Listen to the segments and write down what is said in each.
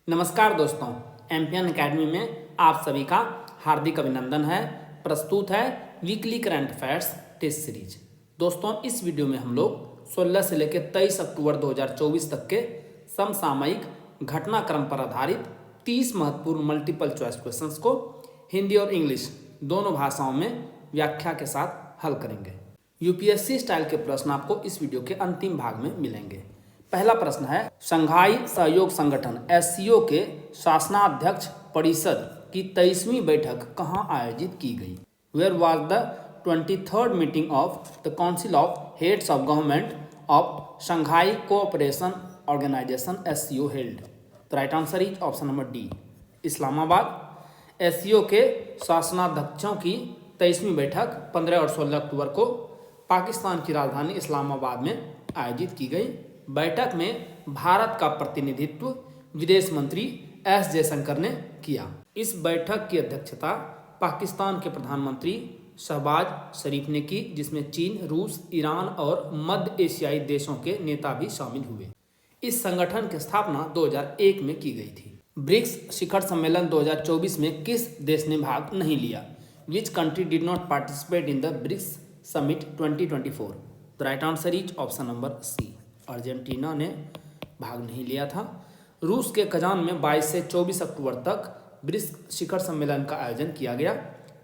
नमस्कार दोस्तों, MPN academy में आप सभी का हार्दिक अभिनंदन है। प्रस्तुत है weekly current affairs test series. दोस्तों, इस वीडियो में हम लोग 16 से लेकर 23 अक्टूबर 2024 तक के समसामयिक घटनाक्रम पर आधारित 30 महत्वपूर्ण मल्टीपल चॉइस क्वेश्चंस को हिंदी और इंग्लिश दोनों भाषाओं में व्याख्या के साथ हल करेंगे। यूपीएससी स्टाइल के प्रश्न आपको इस वीडियो के अंतिम भाग में मिलेंगे। पहला प्रश्न है, शंघाई सहयोग संगठन एससीओ के शासनाध्यक्ष परिषद की 23वीं बैठक कहाँ आयोजित की गई? Where was the 23rd meeting of the council of heads of government of Shanghai cooperation organisation SCO held? The right answer is option number D, Islamabad. SCO के शासनाध्यक्षों की 23वीं बैठक 15 और 16 अक्टूबर को पाकिस्तान की राजधानी इस्लामाबाद में आयोजित की गई। बैठक में भारत का प्रतिनिधित्व विदेश मंत्री एस जयशंकर ने किया। इस बैठक की अध्यक्षता पाकिस्तान के प्रधानमंत्री शहबाज शरीफ ने की, जिसमें चीन, रूस, ईरान और मध्य एशियाई देशों के नेता भी शामिल हुए। इस संगठन की स्थापना 2001 में की गई थी। ब्रिक्स शिखर सम्मेलन 2024 में किस देश ने भाग नहीं लिया? Which country did not participate in the BRICS summit 2024? The right answer is option number C, Argentina ने भाग नहीं लिया था। रूस के कजान में 22 से 24 अक्टूबर तक ब्रिक्स शिखर सम्मेलन का आयोजन किया गया,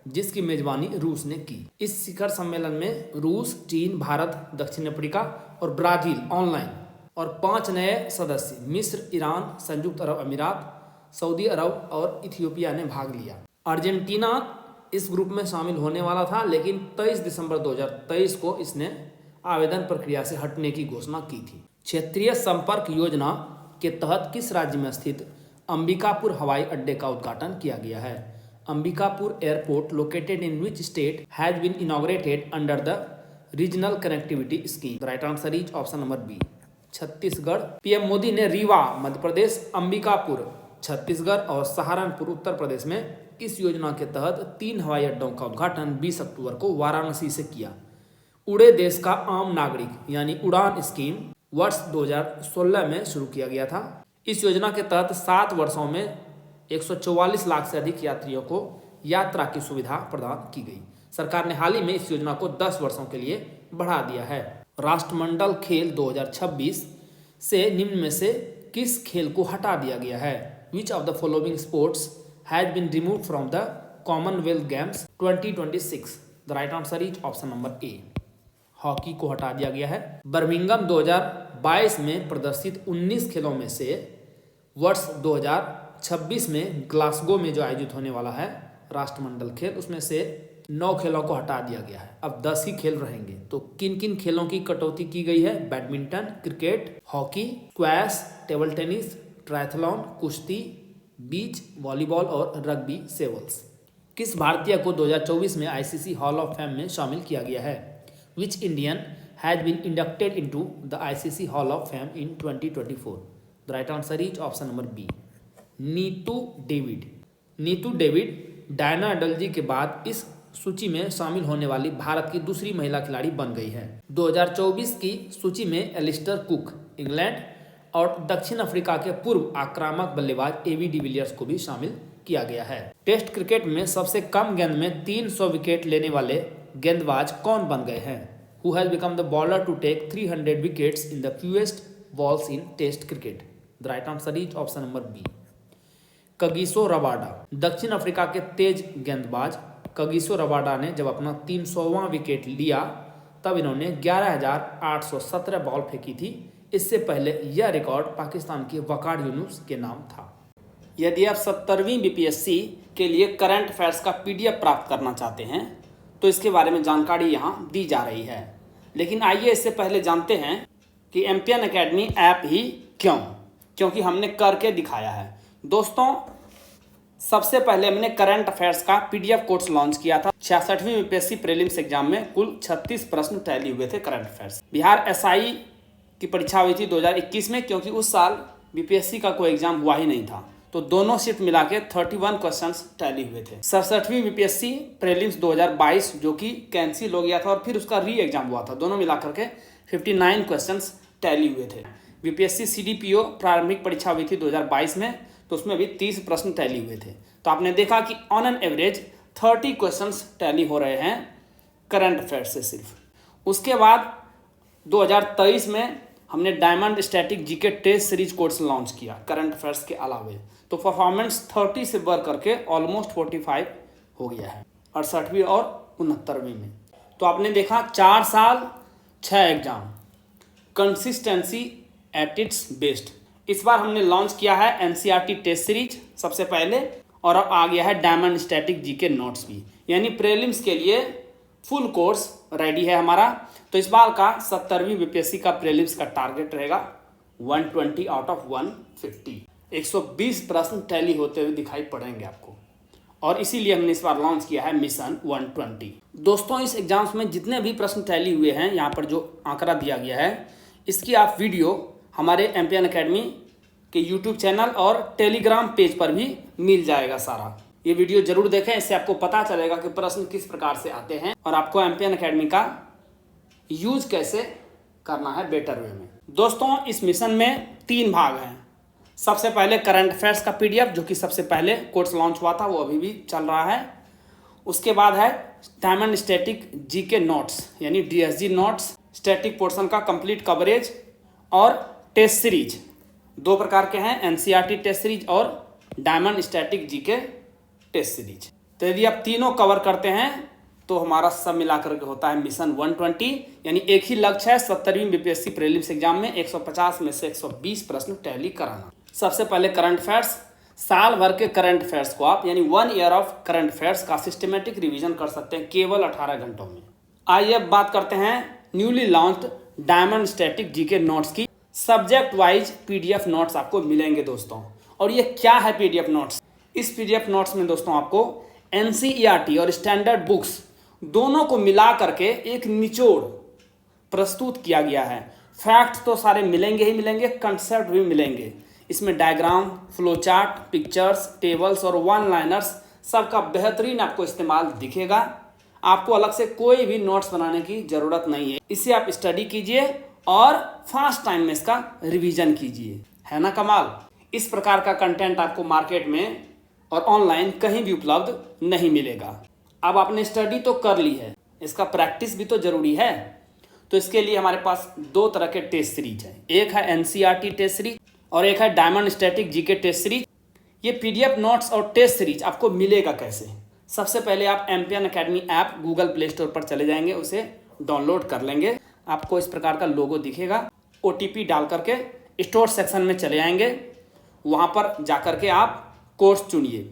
जिसकी मेजबानी रूस ने की। इस शिखर सम्मेलन में रूस, चीन, भारत, दक्षिण अफ्रीका और ब्राजील ऑनलाइन और 5 नए सदस्य मिस्र, ईरान, संयुक्त अरब अमीरात, सऊदी अरब और इथियोपिया ने भाग लिया। अर्जेंटीना इस ग्रुप में शामिल होने वाला था, लेकिन 23 दिसंबर 2023 को इसने आवेदन प्रक्रिया से हटने की घोषणा की थी। क्षेत्रीय संपर्क योजना के तहत किस राज्य में स्थित अंबिकापुर हवाई अड्डे का उद्घाटन किया गया है? Ambikapur airport located in which state has been inaugurated under the regional connectivity scheme? The right answer is option number B, Chhattisgarh. PM Modi ने रीवा मध्य प्रदेश, अंबिकापुर छत्तीसगढ़ और सहारनपुर उत्तर प्रदेश में इस योजना के तहत 3 हवाई अड्डों का उद्घाटन 20 अक्टूबर को वाराणसी से किया। उड़े देश का आम नागरिक यानी उड़ान स्कीम वर्ष 2016 में शुरू किया गया था। इस योजना के तहत 7 वर्षों में 144 लाख से अधिक यात्रियों को यात्रा की सुविधा प्रदान की गई। सरकार ने हाल ही में इस योजना को 10 वर्षों के लिए बढ़ा दिया है। राष्ट्रमंडल खेल 2026 से निम्न में से किस खेल को हटा दिया गया है? Which of the following sports has been removed from the Commonwealth games 2026? The right answer is option number A, hockey को हटा दिया गया है। बर्मिंघम 2022 में प्रदर्शित 19 खेलों में से वर्ष 2026 में ग्लासगो में जो आयोजित होने वाला है राष्ट्रमंडल खेल, उसमें से 9 खेलों को हटा दिया गया है। अब 10 ही खेल रहेंगे। तो किन किन खेलों की कटौती की गई है? Badminton, cricket, hockey, squash, table tennis, triathlon, कुश्ती, बीच वॉलीबॉल और रग्बी सेवल्स। किस भारतीय को 2024 में आईसीसी हॉल ऑफ फेम में शामिल किया गया है? Which Indian has been inducted into the ICC Hall of Fame in 2024? The right answer is option number B, Neetu David. Neetu David Diana Edulji के बाद इस सूची में शामिल होने वाली भारत की दूसरी महिला खिलाड़ी बन गई है। 2024 की सूची में एलिस्टर कुक, इंग्लैंड और दक्षिण अफ्रीका के पूर्व आक्रामक बल्लेबाज एवी डिविलियर्स को भी शामिल किया गया है। टेस्ट क्रिकेट में सबसे कम गेंद में 300 विकेट लेने वाले गेंदबाज कौन बन गए हैं? Who has become the bowler to take 300 wickets in the fewest balls in Test cricket? The right answer is option number B, Kagiso Rabada. दक्षिण अफ्रीका के तेज गेंदबाज कगिसो रबाडा ने जब अपना 300वां विकेट लिया तब इन्होंने 11,817 बॉल फेंकी थी। इससे पहले यह रिकॉर्ड पाकिस्तान के वकार यूनुस के नाम था। यदि आप 70वीं बीपीएससी के लिए करंट अफेयर्स का पीडीएफ प्राप्त करना चाहते हैं तो इसके बारे में जानकारी यहाँ दी जा रही है। लेकिन आइए इससे पहले जानते हैं कि एमपीएन एकेडमी ऐप ही क्यों, क्योंकि हमने करके दिखाया है। दोस्तों, सबसे पहले हमने करंट अफेयर्स का पीडीएफ कोर्स लॉन्च किया था। 66वीं बीपीएससी प्रीलिम्स एग्जाम में कुल 36 प्रश्न टैली हुए थे करंट अफेयर्स। बिहार एसआई की परीक्षा हुई थी 2021 में, क्योंकि उस साल बीपीएससी का कोई एग्जाम हुआ ही नहीं था, तो दोनों शिफ्ट मिला के 31 क्वेश्चंस टैली हुए थे। 67वीं बीपीएससी प्रीलिम्स 2022 जो कि कैंसिल हो गया था और फिर उसका री एग्जाम हुआ था, दोनों मिलाकर के 59 क्वेश्चंस टैली हुए थे। यूपीएससी सीडीपीओ प्रारंभिक परीक्षा हुई थी 2022 में, तो उसमें भी 30 प्रश्न टैली हुए थे। तो आपने देखा कि on an average 30 questions tally हो रहे हैं करंट अफेयर्स से सिर्फ। उसके बाद 2023 में हमने diamond static GK test series course launch किया करंट अफेयर्स के अलावे। तो परफॉर्मेंस 30 से बढ़ करके ऑलमोस्ट 45 हो गया है 68वीं और 69वीं में। तो आपने देखा 4 साल 6 exam, consistency at its best. इस बार हमने लॉन्च किया है एनसीईआरटी टेस्ट सीरीज सबसे पहले, और अब आ गया है डायमंड स्टैटिक जीके नोट्स भी, यानी प्रीलिम्स के लिए फुल कोर्स रेडी है हमारा। तो इस बार का 70वीं बीपीएससी का प्रीलिम्स का टारगेट रहेगा 120 आउट ऑफ 150। 120 प्रश्न टैली होते हुए दिखाई पड़ेंगे आपको, और इसीलिए हमने इस बार लॉन्च किया है मिशन 120। दोस्तों, इस एग्जाम्स में जितने भी प्रश्न टैली हुए हैं, यहाँ पर जो आंकड़ा दिया गया है, इसकी आप वीडियो हमारे एमपीएन एकेडमी के यूट्यूब चैनल और टेलीग्राम पेज पर भी मिल जाएगा सारा। ये वीडियो जरूर देखें, इससे आपको पता चलेगा कि प्रश्न किस प्रकार से आते हैं और आपको एमपीएन एकेडमी का यूज कैसे करना है बेटर वे में। दोस्तों, इस मिशन में 3 भाग हैं। सबसे पहले करंट अफेयर्स का पीडीएफ, जो कि सबसे पहले कोर्स लॉन्च हुआ था, वो अभी भी चल रहा है। उसके बाद है डायमंड स्टैटिक जीके नोट्स, यानी डीएसजी नोट्स, स्टैटिक पोर्शन का कंप्लीट कवरेज, और टेस्ट सीरीज 2 प्रकार के हैं, एनसीईआरटी टेस्ट सीरीज और diamond static GK test series. तो यदि आप तीनों कवर करते हैं तो हमारा सब मिलाकर के होता है मिशन 120, यानी एक ही लक्ष्य है 70वीं बीपीएससी प्रीलिम्स एग्जाम में 150 में से 120 प्रश्न टैली कराना। सबसे पहले करंट अफेयर्स, साल भर के करंट अफेयर्स को आप, यानी 1 ईयर ऑफ करंट अफेयर्स का सिस्टमेटिक रिवीजन कर सकते हैं केवल 18 घंटों में। आइए अब बात करते हैं newly launched diamond static GK notes की। सब्जेक्ट वाइज पीडीएफ नोट्स आपको मिलेंगे दोस्तों। और ये क्या है पीडीएफ नोट्स? इस पीडीएफ नोट्स में दोस्तों आपको एनसीईआरटी और स्टैंडर्ड बुक्स दोनों को मिला करके एक निचोड़ प्रस्तुत किया गया है। फैक्ट्स तो सारे मिलेंगे ही मिलेंगे, कंसेप्ट भी मिलेंगे। इसमें diagram, flow chart, pictures, tables और वन लाइनर्स सबका बेहतरीन आपको इस्तेमाल दिखेगा। आपको अलग से कोई भी नोट्स बनाने की जरूरत नहीं है। इसे आप स्टडी कीजिए और फास्ट टाइम में इसका रिवीजन कीजिए, है ना कमाल। इस प्रकार का कंटेंट आपको मार्केट में और ऑनलाइन कहीं भी उपलब्ध नहीं मिलेगा। अब आपने स्टडी तो कर ली है, इसका प्रैक्टिस भी तो जरूरी है। तो इसके लिए हमारे पास 2 तरह के टेस्ट सीरीज है, एक है एनसीईआरटी टेस्ट सीरीज और एक है diamond static GK test series. ये पीडीएफ नोट्स और टेस्ट सीरीज आपको मिलेगा कैसे? सबसे पहले आप MPN academy app Google play store पर चले जाएंगे, उसे डाउनलोड कर लेंगे। आपको इस प्रकार का लोगो दिखेगा। ओटीपी डाल करके स्टोर सेक्शन में चले आएंगे, वहाँ पर जा करके आप कोर्स चुनिए।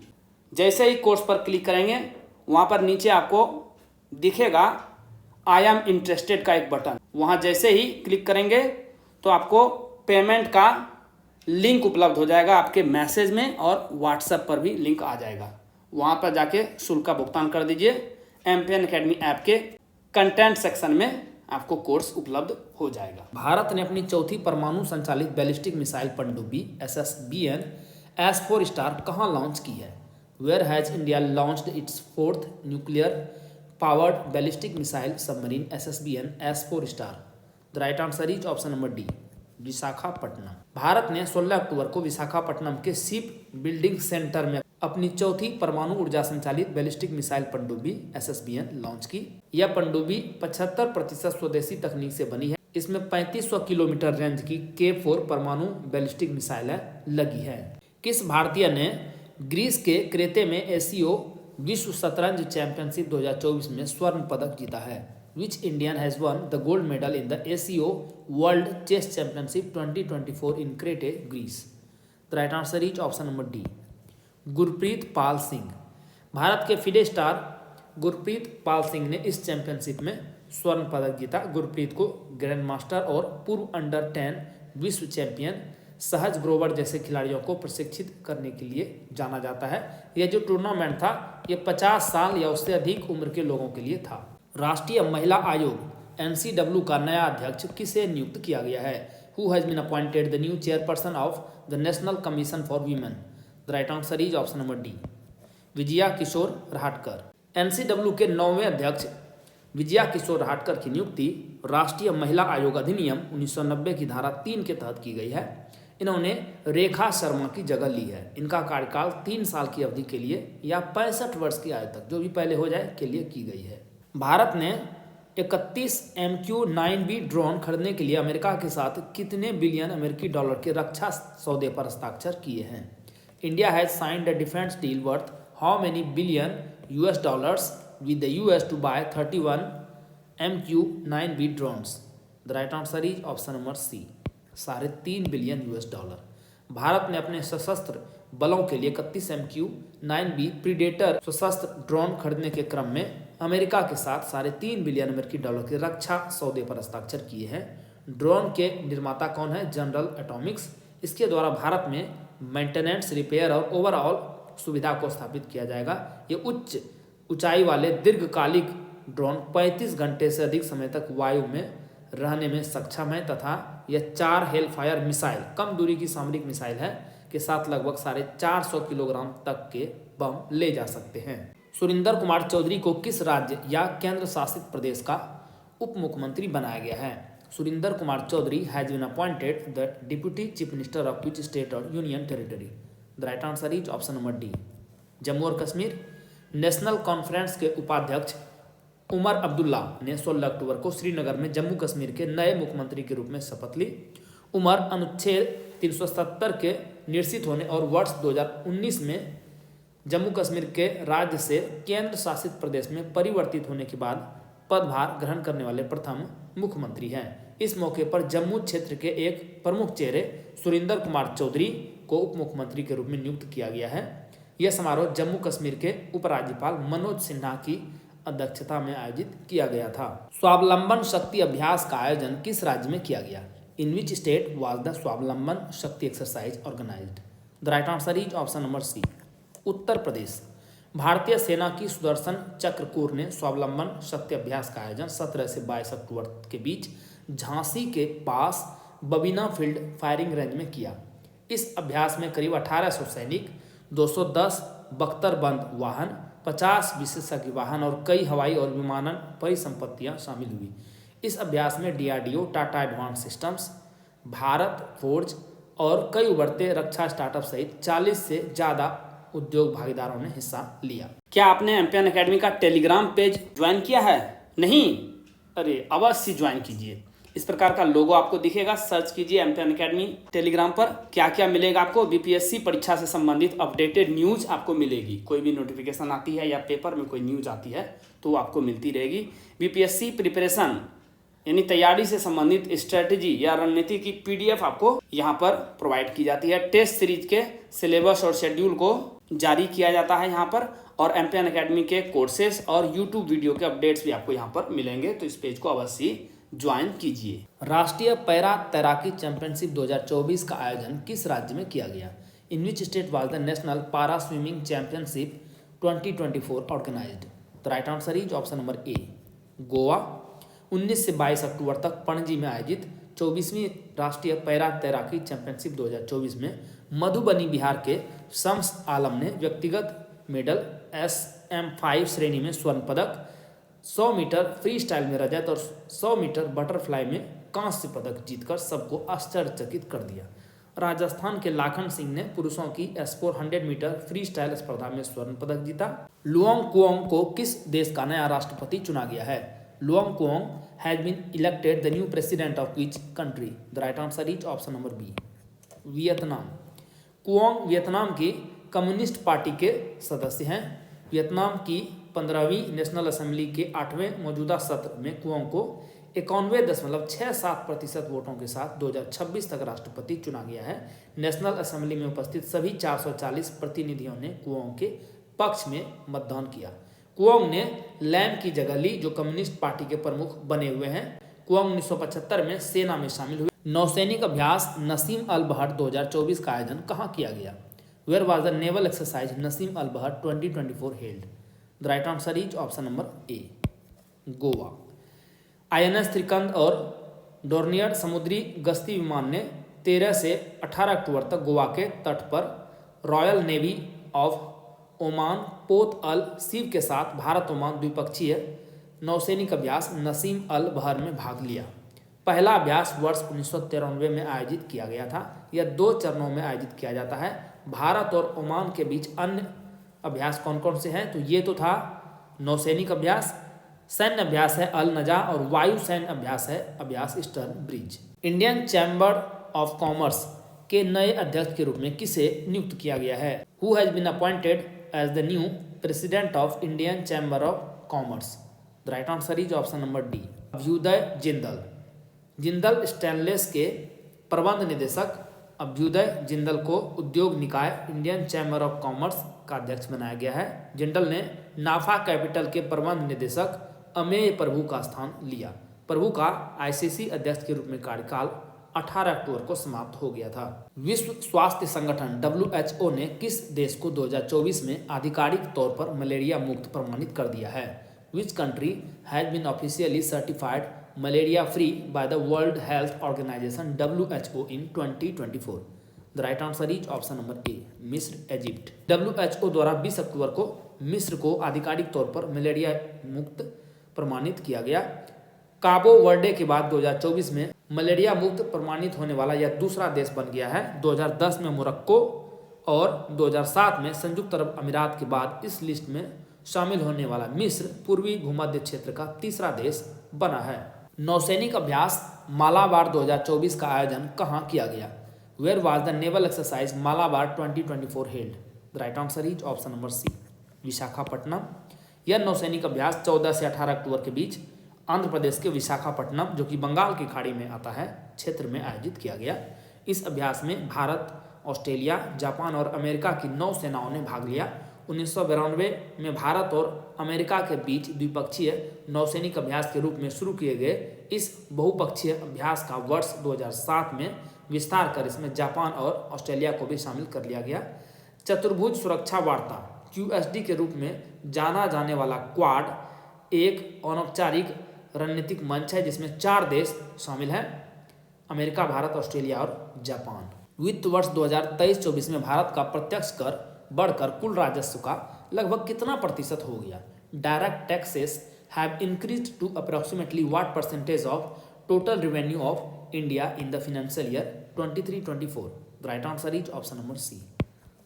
जैसे ही कोर्स पर क्लिक करेंगे, वहाँ पर नीचे आपको दिखेगा आई एम इंटरेस्टेड का एक बटन। वहाँ जैसे ही क्लिक करेंगे तो आपको पेमेंट का लिंक उपलब्ध हो जाएगा आपके मैसेज में, और व्हाट्सएप पर भी लिंक आ जाएगा। वहाँ पर जाके शुल्क का भुगतान कर दीजिए। एमपीएन एकेडमी ऐप के कंटेंट सेक्शन में आपको कोर्स उपलब्ध हो जाएगा। भारत ने अपनी चौथी परमाणु संचालित बैलिस्टिक मिसाइल पनडुब्बी SSBN S4 स्टार कहाँ लॉन्च की है? Where has India launched its 4th nuclear powered ballistic missile submarine SSBN S4 star? The right answer is option number D, Visakhapatnam. Bharat ने 16 अक्टूबर को विशाखापट्टनम के शिप बिल्डिंग सेंटर में अपनी चौथी परमाणु ऊर्जा संचालित बैलिस्टिक मिसाइल पनडुब्बी SSBN लॉन्च की। यह पनडुब्बी 75% स्वदेशी तकनीक से बनी है। इसमें 3500 किलोमीटर रेंज की K4 परमाणु बैलिस्टिक मिसाइल लगी है। किस भारतीय ने ग्रीस के क्रेते में एशियो विश्व शतरंज चैंपियनशिप 2024 में स्वर्ण पदक जीता है? Which Indian has won the gold medal in the Asian world chess championship 2024 in Crete Greece? The right answer is option number D, Gurpreet Pal Singh. Bharat के फिडे स्टार गुरप्रीत पाल सिंह ने इस चैंपियनशिप में स्वर्ण पदक जीता। गुरप्रीत को ग्रैंड मास्टर और पूर्व अंडर 10 विश्व चैंपियन सहज ग्रोवर जैसे खिलाड़ियों को प्रशिक्षित करने के लिए जाना जाता है। यह जो टूर्नामेंट था, ये 50 साल या उससे अधिक उम्र के लोगों के लिए था। राष्ट्रीय महिला आयोग NCW का नया अध्यक्ष किसे नियुक्त किया गया है? Who has been appointed the new chairperson of the national commission for women? The right answer is option number D, Vijaya Kishore Rahatkar. NCW के 9वें अध्यक्ष विजया किशोर राहटकर की नियुक्ति राष्ट्रीय महिला आयोग अधिनियम 1990 की धारा 3 के तहत की गई है। इन्होंने रेखा शर्मा की जगह ली है। इनका कार्यकाल 3 साल की अवधि के लिए या 65 वर्ष की आयु तक, जो भी पहले हो जाए, के लिए की गई है। भारत ने 31 MQ-9B ड्रोन खरीदने के लिए अमेरिका के साथ कितने बिलियन अमेरिकी डॉलर के रक्षा सौदे पर हस्ताक्षर किए हैं? India has signed a defence deal worth how many billion US dollars with the US to buy 31 MQ-9B drones? The right answer is option number C, 3.5 billion US dollar. Bharat ने अपने सशस्त्र बलों के लिए 31 MQ-9B प्रीडेटर सशस्त्र drone खरीदने के क्रम में अमेरिका के साथ 3.5 बिलियन अमेरिकी डॉलर के रक्षा सौदे पर हस्ताक्षर किए हैं। ड्रोन के निर्माता कौन है? General Atomics. इसके द्वारा भारत में मेंटेनेंस, रिपेयर और ओवरऑल सुविधा को स्थापित किया जाएगा। ये उच्च ऊंचाई वाले दीर्घकालिक ड्रोन 35 घंटे से अधिक समय तक वायु में रहने में सक्षम है तथा यह 4 हेलफायर मिसाइल, कम दूरी की सामरिक मिसाइल है, के साथ लगभग 450 किलोग्राम तक के बम ले जा सकते हैं। सुरिंदर कुमार चौधरी को किस राज्य या केंद्र शासित प्रदेश का उप मुख्यमंत्री बनाया गया है? Surinder Kumar Chaudhary has been appointed the deputy chief minister of which state और union territory? The right answer is option number D, Jammu और कश्मीर। नेशनल कॉन्फ्रेंस के उपाध्यक्ष उमर अब्दुल्ला ने 16 अक्टूबर को श्रीनगर में जम्मू कश्मीर के नए मुख्यमंत्री के रूप में शपथ ली। उमर अनुच्छेद 370 के निरसित होने और वर्ष 2019 में जम्मू कश्मीर के राज्य से केंद्र शासित प्रदेश में परिवर्तित होने के बाद पदभार ग्रहण करने वाले प्रथम मुख्यमंत्री हैं। इस मौके पर जम्मू क्षेत्र के एक प्रमुख चेहरे सुरिंदर कुमार चौधरी को उप मुख्यमंत्री के रूप में नियुक्त किया गया है। यह समारोह जम्मू कश्मीर के उपराज्यपाल मनोज सिन्हा की अध्यक्षता में आयोजित किया गया था। स्वावलंबन शक्ति अभ्यास का आयोजन किस राज्य में किया गया? In which state was the Swavalamban Shakti exercise organised? The right answer is option number C, Uttar Pradesh. भारतीय सेना की सुदर्शन चक्र कोर ने स्वावलंबन शक्ति अभ्यास का आयोजन 17 से 22 अक्टूबर के बीच झांसी के पास बबीना फील्ड फायरिंग रेंज में किया। इस अभ्यास में करीब 1800 सैनिक, 210 बख्तरबंद वाहन, 50 विशेषज्ञ वाहन और कई हवाई और विमानन परिसंपत्तियां शामिल हुई। इस अभ्यास में DRDO, Tata advance systems, Bharat forge और कई उभरते रक्षा स्टार्टअप सहित 40 से ज़्यादा उद्योग भागीदारों ने हिस्सा लिया। क्या आपने एम्पियन एकेडमी का टेलीग्राम पेज ज्वाइन किया है? नहीं? अरे अवश्य ज्वाइन कीजिए। इस प्रकार का लोगो आपको दिखेगा, सर्च कीजिए एम्पियन एकेडमी टेलीग्राम पर। क्या क्या मिलेगा आपको? BPSC परीक्षा से संबंधित अपडेटेड न्यूज आपको मिलेगी। कोई भी नोटिफिकेशन आती है या पेपर में कोई न्यूज आती है तो आपको मिलती रहेगी। BPSC प्रिपरेशन यानी तैयारी से संबंधित स्ट्रेटेजी या रणनीति की PDF आपको यहाँ पर प्रोवाइड की जाती है। टेस्ट सीरीज के सिलेबस और शेड्यूल को जारी किया जाता है यहाँ पर, और एम्पियन एकेडमी के कोर्सेस और YouTube वीडियो के अपडेट्स भी आपको यहाँ पर मिलेंगे। तो इस पेज को अवश्य ज्वाइन कीजिए। राष्ट्रीय पैरा तैराकी चैंपियनशिप 2024 का आयोजन किस राज्य में किया गया? In which state was the national para swimming championship 2024 organised? The right answer is option number A, Goa. 19 से 22 अक्टूबर तक पणजी में आयोजित 24वीं राष्ट्रीय पैरा तैराकी चैंपियनशिप 2024 में मधुबनी बिहार के शम्स आलम ने व्यक्तिगत मेडल, SM5 श्रेणी में स्वर्ण पदक, 100 मीटर फ्री स्टाइल में रजत और 100 मीटर बटरफ्लाई में कांस्य पदक जीतकर सबको आश्चर्यचकित कर दिया। राजस्थान के लाखन सिंह ने पुरुषों की S400 मीटर फ्री स्टाइल स्पर्धा में स्वर्ण पदक जीता। लुओंग कुओंग को किस देश का नया राष्ट्रपति चुना गया है? Luong Cuong has been elected the new president of which country? The right answer is option number B, Vietnam. Cuong Vietnam की कम्युनिस्ट पार्टी के सदस्य हैं। वियतनाम की 15वीं नेशनल असेंबली के 8वें मौजूदा सत्र में कुओंग को 91.67% वोटों के साथ 2026 तक राष्ट्रपति चुना गया है। नेशनल असेंबली में उपस्थित सभी 440 प्रतिनिधियों ने कुओंग के पक्ष में मतदान किया। कुओंग ने लैम की जगह ली, जो कम्युनिस्ट पार्टी के प्रमुख बने हुए हैं। कुओंग 1975 में सेना में शामिल हुए। नौसैनिक अभ्यास नसीम अल बहर 2024 का आयोजन कहाँ किया गया? Where was the naval exercise Naseem Al Bahr 2024 held? The right answer is option number A, Goa. INS Trikand और डोर्नियर समुद्री गश्ती विमान ने 13 से 18 अक्टूबर तक गोवा के तट पर रॉयल नेवी ऑफ ओमान पोत अल सीव के साथ भारत ओमान द्विपक्षीय नौसैनिक अभ्यास नसीम अल बहर में भाग लिया। पहला अभ्यास वर्ष 1993 में आयोजित किया गया था। यह 2 चरणों में आयोजित किया जाता है। भारत और ओमान के बीच अन्य अभ्यास कौन कौन से हैं? तो ये तो था नौसैनिक अभ्यास, सैन्य अभ्यास है अल नजा और वायु सैन्य अभ्यास है अभ्यास eastern bridge. Indian Chamber of commerce के नए अध्यक्ष के रूप में किसे नियुक्त किया गया है? Who has been appointed as the new president of Indian Chamber of Commerce? The right answer is option number D, Abhyudaya Jindal. Jindal Stainless के प्रबंध निदेशक अभ्युदय जिंदल को उद्योग निकाय इंडियन चैम्बर ऑफ कॉमर्स का अध्यक्ष बनाया गया है। जिंदल ने नाफा कैपिटल के प्रबंध निदेशक अमेय प्रभु का स्थान लिया। प्रभु का आईसीसी अध्यक्ष के रूप में कार्यकाल 18 अक्टूबर को समाप्त हो गया था। विश्व स्वास्थ्य संगठन WHO ने किस देश को 2024 में आधिकारिक तौर पर मलेरिया मुक्त प्रमाणित कर दिया है? Which country has been officially certified malaria free by the World Health Organization WHO in 2024? The right answer is option number A, मिस्र, इजिप्ट। WHO द्वारा 20 अक्टूबर को मिस्र को आधिकारिक तौर पर मलेरिया मुक्त प्रमाणित किया गया। काबो वर्डे के बाद 2024 में मलेरिया मुक्त प्रमाणित होने वाला यह दूसरा देश बन गया है। 2010 में मोरक्को और 2007 में संयुक्त अरब अमीरात के बाद इस लिस्ट में शामिल होने वाला मिस्र पूर्वी भूमध्य क्षेत्र का तीसरा देश बना है। नौसैनिक अभ्यास मालाबार 2024 का आयोजन कहाँ किया गया? Where was the naval exercise Malabar 2024 held? The right answer is option number C, Visakhapatnam. यह नौसैनिक अभ्यास 14 से 18 अक्टूबर के बीच आंध्र प्रदेश के विशाखापट्टनम, जो कि बंगाल की खाड़ी में आता है, क्षेत्र में आयोजित किया गया। इस अभ्यास में भारत, ऑस्ट्रेलिया, जापान और अमेरिका की 9 सेनाओं ने भाग लिया। 1992 में भारत और अमेरिका के बीच द्विपक्षीय नौसैनिक अभ्यास के रूप में शुरू किए गए इस बहुपक्षीय अभ्यास का वर्ष 2007 में विस्तार कर इसमें जापान और ऑस्ट्रेलिया को भी शामिल कर लिया गया। चतुर्भुज सुरक्षा वार्ता QSD के रूप में जाना जाने वाला क्वाड एक अनौपचारिक रणनीतिक मंच है जिसमें 4 देश शामिल हैं, अमेरिका, भारत, ऑस्ट्रेलिया और जापान। वित्त वर्ष 2023-24 में भारत का प्रत्यक्ष कर बढ़कर कुल राजस्व का लगभग कितना प्रतिशत हो गया? Direct taxes have increased to approximately what percentage of total revenue of India in the financial year 23-24? The right answer is option number C,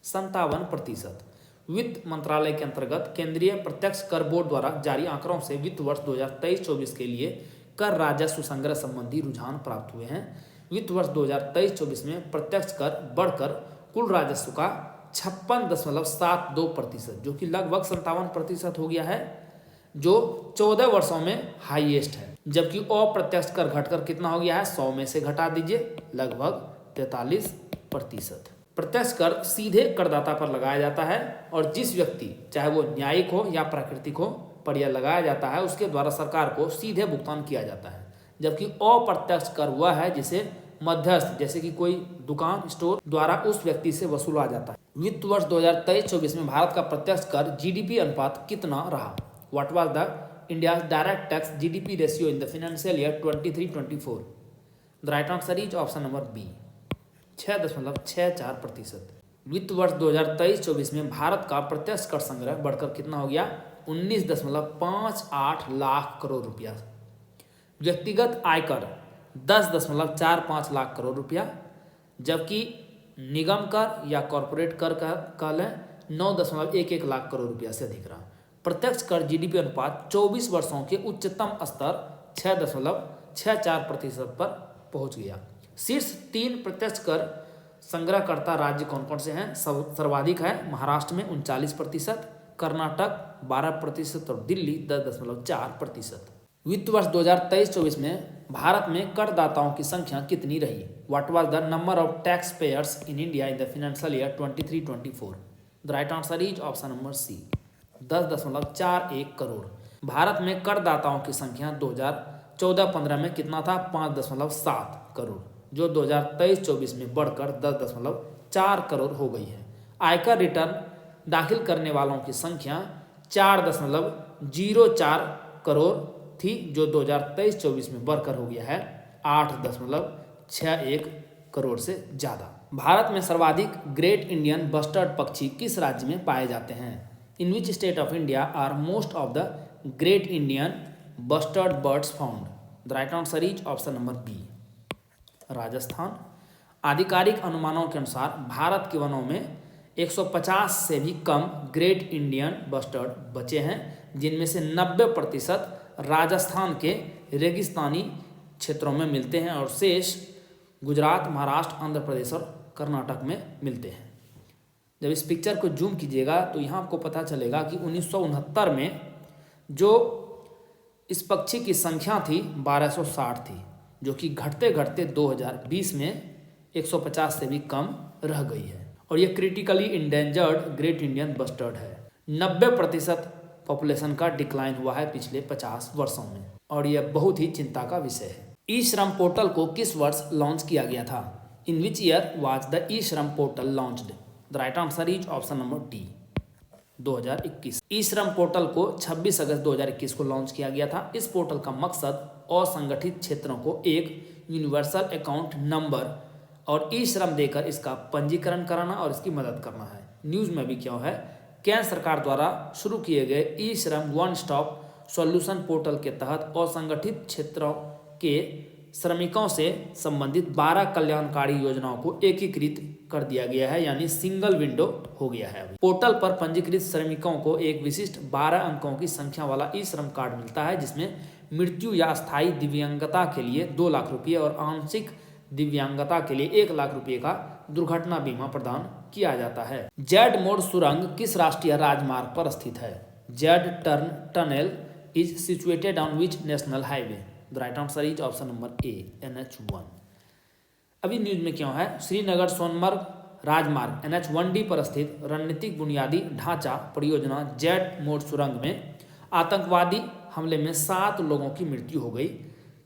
57%। वित्त मंत्रालय के अंतर्गत केंद्रीय प्रत्यक्ष कर बोर्ड द्वारा जारी आंकड़ों से वित्त वर्ष 2023-24 के लिए कर राजस्व संग्रह संबंधी रुझान प्राप्त हुए हैं। वित्त वर्ष 2023-24 में प्रत्यक्ष कर बढ़कर कुल राजस्व का 56.72%, जो कि लगभग 57% हो गया है, जो 14 वर्षों में हाईएस्ट है। जबकि अप्रत्यक्ष कर घटकर कितना हो गया है? 100 में से घटा दीजिए, लगभग 43%। प्रत्यक्ष कर सीधे करदाता पर लगाया जाता है और जिस व्यक्ति, चाहे वो न्यायिक हो या प्राकृतिक हो, पर यह लगाया जाता है उसके द्वारा सरकार को सीधे भुगतान किया जाता है। जबकि अप्रत्यक्ष कर वह है जिसे मध्यस्थ, जैसे कि कोई दुकान, स्टोर द्वारा उस व्यक्ति से वसूला जाता है। वित्त वर्ष 2023-24 में भारत का प्रत्यक्ष कर GDP अनुपात कितना रहा? What was the India direct tax GDP ratio in the financial year 23-24? The right answer is option number B, 6.64%। वित्त वर्ष 2023-24 में भारत का प्रत्यक्ष कर संग्रह बढ़कर कितना हो गया? 19.58 लाख करोड़ रुपया। व्यक्तिगत आयकर 10.45 लाख करोड़ रुपया, जबकि निगम कर या कॉरपोरेट कर का कल है 9.11 लाख करोड़ रुपया से अधिक रहा। प्रत्यक्ष कर GDP अनुपात 24 वर्षों के उच्चतम स्तर 6.64% पर पहुंच गया। शीर्ष 3 प्रत्यक्ष कर संग्रहकर्ता राज्य कौन कौन से हैं? सर्वाधिक है महाराष्ट्र में 39%, कर्नाटक 12% और दिल्ली 10.4%। वित्त वर्ष 2023-24 में भारत में करदाताओं की संख्या कितनी रही? What was the number of tax payers in India in the financial year 23-24? The right answer is option number C, 10.41 crore. Bharat में करदाताओं की संख्या 2014-15 में कितना था? 5.7 करोड़, जो 2023-24 में बढ़कर 10.4 करोड़ हो गई है। आयकर रिटर्न दाखिल करने वालों की संख्या 4.04 करोड़ थी, जो 2023-24 में बढ़कर हो गया है 8.61 करोड़ से ज़्यादा। भारत में सर्वाधिक ग्रेट इंडियन बस्टर्ड पक्षी किस राज्य में पाए जाते हैं? In which state of India are most of the great Indian bustard birds found? The right answer is option number B, Rajasthan. आधिकारिक अनुमानों के अनुसार भारत के वनों में 150 से भी कम ग्रेट इंडियन बस्टर्ड बचे हैं, जिनमें से 90% राजस्थान के रेगिस्तानी क्षेत्रों में मिलते हैं और शेष गुजरात, महाराष्ट्र, आंध्र प्रदेश और कर्नाटक में मिलते हैं। जब इस पिक्चर को जूम कीजिएगा तो यहाँ आपको पता चलेगा कि 1969 में जो इस पक्षी की संख्या थी 1260 थी, जो कि घटते घटते 2020 में 150 से भी कम रह गई है और ये critically endangered great Indian bustard है। 90% पॉपुलेशन का डिक्लाइन हुआ है पिछले 50 वर्षों में और यह बहुत ही चिंता का विषय है। ई श्रम पोर्टल को किस वर्ष लॉन्च किया गया था? इन विच ईयर वाज द ई श्रम portal launched? The right answer is option number D, 2021। ई श्रम पोर्टल को 26 अगस्त 2021 को लॉन्च किया गया था। इस पोर्टल का मकसद असंगठित क्षेत्रों को एक यूनिवर्सल अकाउंट नंबर और ई श्रम देकर इसका पंजीकरण कराना और इसकी मदद करना है। न्यूज़ में भी क्यों है, केंद्र सरकार द्वारा शुरू किए गए ई श्रम वन स्टॉप सॉल्यूशन पोर्टल के तहत असंगठित क्षेत्रों के श्रमिकों से संबंधित 12 कल्याणकारी योजनाओं को एकीकृत कर दिया गया है, यानी सिंगल विंडो हो गया है। अभी पोर्टल पर पंजीकृत श्रमिकों को एक विशिष्ट 12 अंकों की संख्या वाला ई श्रम कार्ड मिलता है, जिसमें मृत्यु या अस्थायी दिव्यांगता के लिए 2 लाख रुपये और आंशिक दिव्यांगता के लिए 1 लाख रुपये का दुर्घटना बीमा प्रदान किया जाता है। जेड मोड़ सुरंग किस राष्ट्रीय राजमार्ग पर स्थित है? Z tunnel is situated on which national highway? The right answer is option number A, NH1। अभी न्यूज में क्यों है, श्रीनगर सोनमर्ग राजमार्ग NH1D पर स्थित रणनीतिक बुनियादी ढांचा परियोजना जेड मोड़ सुरंग में आतंकवादी हमले में 7 लोगों की मृत्यु हो गई।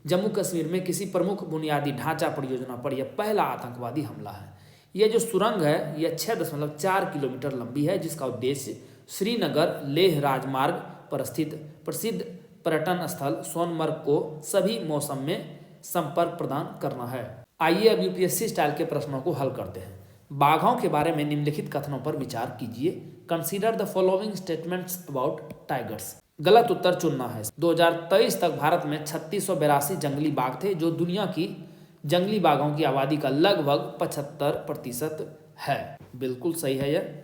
जम्मू कश्मीर में किसी प्रमुख बुनियादी ढांचा परियोजना पर यह पहला आतंकवादी हमला है। यह जो सुरंग है यह 6.4 किलोमीटर लंबी है, जिसका उद्देश्य श्रीनगर लेह राजमार्ग पर स्थित प्रसिद्ध पर्यटन स्थल सोनमर्ग को सभी मौसम में संपर्क प्रदान करना है। आइए अब यूपीएससी स्टाइल के प्रश्नों को हल करते हैं। बाघों के बारे में निम्नलिखित कथनों पर विचार कीजिए। Consider the following statements about tigers. गलत उत्तर चुनना है। 2023 तक भारत में 3682 जंगली बाघ थे, जो दुनिया की जंगली बाघों की आबादी का लगभग 75% है। बिल्कुल सही है यह।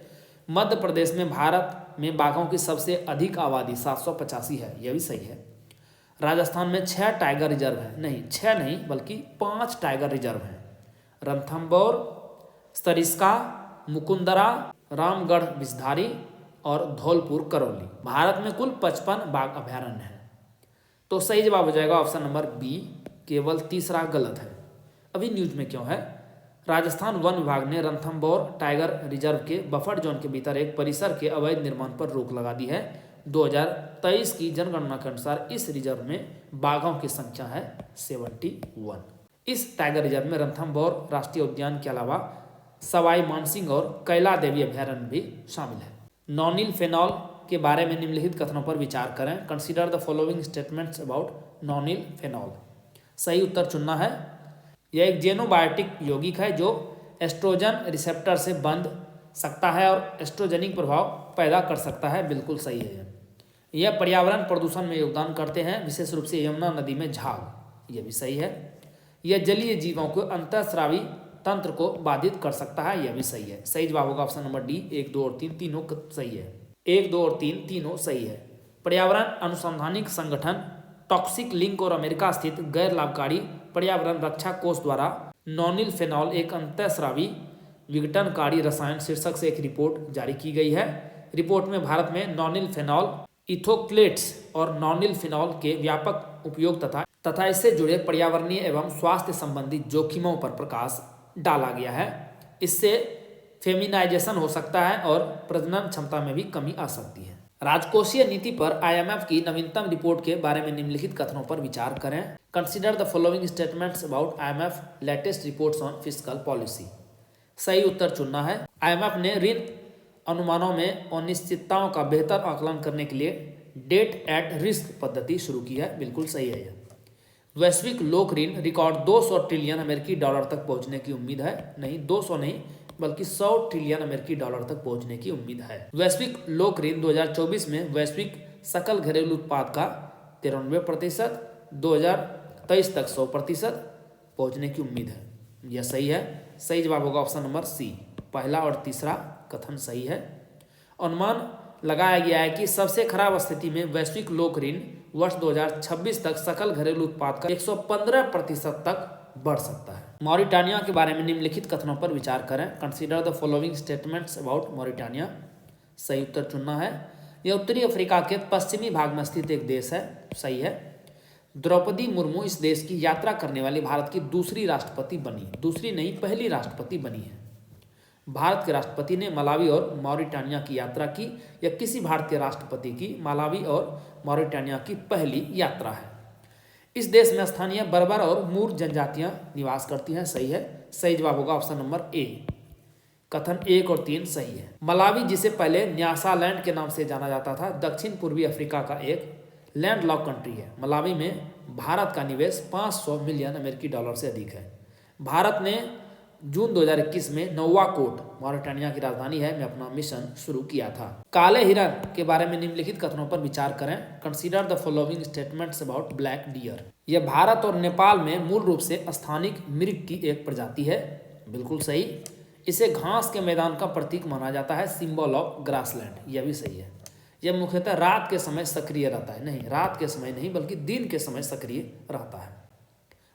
मध्य प्रदेश में भारत में बाघों की सबसे अधिक आबादी 785 है, यह भी सही है। राजस्थान में 6 टाइगर रिजर्व है, नहीं 6 नहीं बल्कि 5 टाइगर रिजर्व हैं। रणथंभौर, सरिस्का, मुकुंदरा, रामगढ़ बिसधारी और धौलपुर करौली। भारत में कुल 55 बाघ अभयारण्य हैं। तो सही जवाब हो जाएगा ऑप्शन नंबर बी, केवल तीसरा गलत है। अभी न्यूज में क्यों है, राजस्थान वन विभाग ने रणथंभौर टाइगर रिजर्व के बफर जोन के भीतर एक परिसर के अवैध निर्माण पर रोक लगा दी है। 2023 की जनगणना के अनुसार इस रिजर्व में बाघों की संख्या है 71। इस टाइगर रिजर्व में रणथंभौर राष्ट्रीय उद्यान के अलावा सवाई मानसिंह और कैला देवी अभयारण्य भी शामिल है। नॉनिल फेनॉल के बारे में निम्नलिखित कथनों पर विचार करें। Consider the following statements about nonylphenol. सही उत्तर चुनना है। यह एक जेनोबायोटिक यौगिक है जो एस्ट्रोजन रिसेप्टर से बंध सकता है और एस्ट्रोजेनिक प्रभाव पैदा कर सकता है। बिल्कुल सही है। यह पर्यावरण प्रदूषण में योगदान करते हैं, विशेष रूप से यमुना नदी में झाग, यह भी सही है। यह जलीय जीवों को अंतःस्रावी तंत्र को बाधित कर सकता है, यह भी सही है। सही जवाब होगा ऑप्शन नंबर डी, 1, 2 और 3 तीनों सही है। 1, 2 और 3 तीनों सही है। पर्यावरण अनुसंधानिक संगठन टॉक्सिक लिंक और अमेरिका स्थित गैर लाभकारी पर्यावरण रक्षा कोष द्वारा नॉनिल फेनॉल एक अंतःस्रावी विघटनकारी रसायन शीर्षक से एक रिपोर्ट जारी की गई है। रिपोर्ट में भारत में नॉनिल फेनॉल, इथोक्लेट्स और नॉनिल फेनॉल के व्यापक उपयोग तथा इससे जुड़े पर्यावरणीय एवं स्वास्थ्य संबंधी जोखिमों पर प्रकाश डाला गया है। इससे फेमिनाइजेशन हो सकता है और प्रजनन क्षमता में भी कमी आ सकती है। राजकोषीय नीति पर IMF की नवीनतम रिपोर्ट के बारे में निम्नलिखित कथनों पर विचार करें। Consider the following statements about IMF latest reports on fiscal policy. सही उत्तर चुनना है। IMF ने ऋण अनुमानों में अनिश्चितताओं का बेहतर आकलन करने के लिए डेट एट रिस्क पद्धति शुरू की है। बिल्कुल सही है यह। वैश्विक लोक ऋण रिकॉर्ड 200 ट्रिलियन अमेरिकी डॉलर तक पहुंचने की उम्मीद है। नहीं 200 नहीं बल्कि 100 ट्रिलियन अमेरिकी डॉलर तक पहुंचने की उम्मीद है। वैश्विक लोक ऋण 2024 में वैश्विक सकल घरेलू उत्पाद का 93%, 2023 तक 100% पहुँचने की उम्मीद है। यह सही है। सही जवाब होगा ऑप्शन नंबर सी, पहला और तीसरा कथन सही है। अनुमान लगाया गया है कि सबसे खराब स्थिति में वैश्विक लोक ऋण वर्ष 2026 तक सकल घरेलू उत्पाद का 115% तक बढ़ सकता है। मॉरिटानिया के बारे में निम्नलिखित कथनों पर विचार करें। Consider the following statements about Mauritania. सही उत्तर चुनना है। यह उत्तरी अफ्रीका के पश्चिमी भाग में स्थित एक देश है। सही है। द्रौपदी मुर्मू इस देश की यात्रा करने वाली भारत की दूसरी राष्ट्रपति बनी, दूसरी नहीं पहली राष्ट्रपति बनी है। भारत के राष्ट्रपति ने मलावी और मॉरिटानिया की यात्रा की। यह किसी भारतीय राष्ट्रपति की मलावी और मॉरिटानिया की पहली यात्रा है। इस देश में स्थानीय बर्बर और मूर जनजातियां निवास करती हैं। सही है। सही जवाब होगा ऑप्शन नंबर ए, कथन 1 और 3 सही है। मलावी, जिसे पहले न्यासालैंड के नाम से जाना जाता था, दक्षिण पूर्वी अफ्रीका का एक लैंडलॉक कंट्री है। मलावी में भारत का निवेश 500 मिलियन अमेरिकी डॉलर से अधिक है। भारत ने जून 2021 में नौवाकोट, मॉरिटानिया की राजधानी है, में अपना मिशन शुरू किया था। काले हिरन के बारे में निम्नलिखित कथनों पर विचार करें। Consider the following statements about black deer. यह भारत और नेपाल में मूल रूप से स्थानिक मृग की एक प्रजाति है। बिल्कुल सही। इसे घास के मैदान का प्रतीक माना जाता है, सिंबल ऑफ ग्रासलैंड। यह भी सही है। यह मुख्यतः रात के समय सक्रिय रहता है। नहीं, रात के समय नहीं बल्कि दिन के समय सक्रिय रहता है।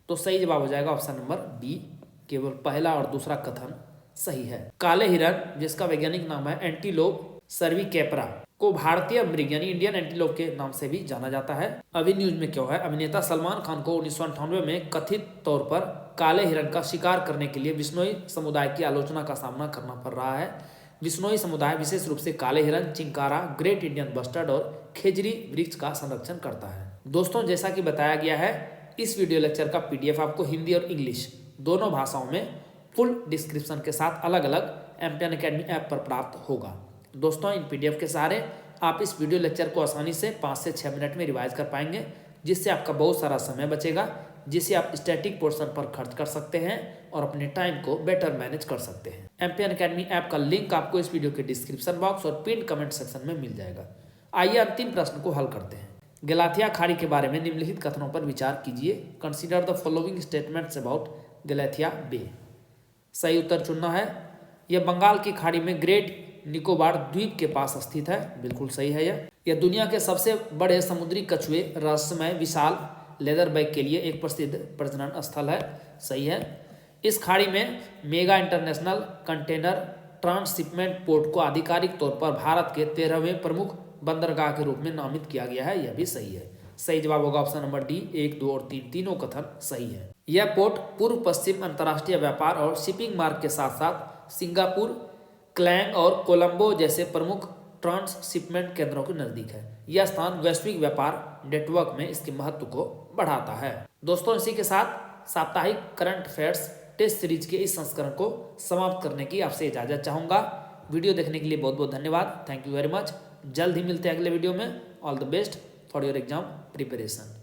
तो सही जवाब हो जाएगा ऑप्शन नंबर बी, केवल पहला और दूसरा कथन सही है। काले हिरन, जिसका वैज्ञानिक नाम है एंटीलोप सर्विकैपरा, को भारतीय मृग यानी इंडियन एंटीलोप के नाम से भी जाना जाता है। अभी न्यूज में क्या है, अभिनेता सलमान खान को 1998 में कथित तौर पर काले हिरन का शिकार करने के लिए बिश्नोई समुदाय की आलोचना का सामना करना पड़ रहा है। बिश्नोई समुदाय विशेष रूप से काले हिरन, चिंकारा, ग्रेट इंडियन बस्टर्ड और खेजरी वृक्ष का संरक्षण करता है। दोस्तों, जैसा कि बताया गया है, इस वीडियो लेक्चर का PDF आपको हिंदी और इंग्लिश दोनों भाषाओं में फुल डिस्क्रिप्शन के साथ अलग अलग एम्पियन अकेडमी ऐप पर प्राप्त होगा। दोस्तों, इन PDF के सहारे आप इस वीडियो लेक्चर को आसानी से 5 से 6 मिनट में रिवाइज कर पाएंगे, जिससे आपका बहुत सारा समय बचेगा, जिसे आप स्टैटिक पोर्शन पर खर्च कर सकते हैं और अपने टाइम को बेटर मैनेज कर सकते हैं। एम्पियन अकेडमी ऐप का लिंक आपको इस वीडियो के डिस्क्रिप्शन बॉक्स और पिन कमेंट सेक्शन में मिल जाएगा। आइए अंतिम प्रश्न को हल करते हैं। गलाथिया खाड़ी के बारे में निम्नलिखित कथनों पर विचार कीजिए। Consider the following statements about Galathea Bay. सही उत्तर चुनना है। यह बंगाल की खाड़ी में ग्रेट निकोबार द्वीप के पास स्थित है। बिल्कुल सही है। यह दुनिया के सबसे बड़े समुद्री कछुए, रहस्यमय विशाल लेदरबैक के लिए एक प्रसिद्ध प्रजनन स्थल है। सही है। इस खाड़ी में mega international container transshipment port को आधिकारिक तौर पर भारत के 13वें प्रमुख बंदरगाह के रूप में नामित किया गया है। यह भी सही है। सही जवाब होगा ऑप्शन नंबर डी, 1, 2 और 3 तीनों कथन सही है। यह पोर्ट पूर्व पश्चिम अंतर्राष्ट्रीय व्यापार और शिपिंग मार्ग के साथ साथ सिंगापुर, क्लैंग और कोलंबो जैसे प्रमुख ट्रांसशिपमेंट केंद्रों के नजदीक है। यह स्थान वैश्विक व्यापार नेटवर्क में इसके महत्व को बढ़ाता है। दोस्तों, इसी के साथ साप्ताहिक करंट अफेयर्स टेस्ट सीरीज के इस संस्करण को समाप्त करने की आपसे इजाजत चाहूंगा। वीडियो देखने के लिए बहुत बहुत धन्यवाद। Thank you very much. जल्द ही मिलते हैं अगले वीडियो में। All the best for your exam preparation.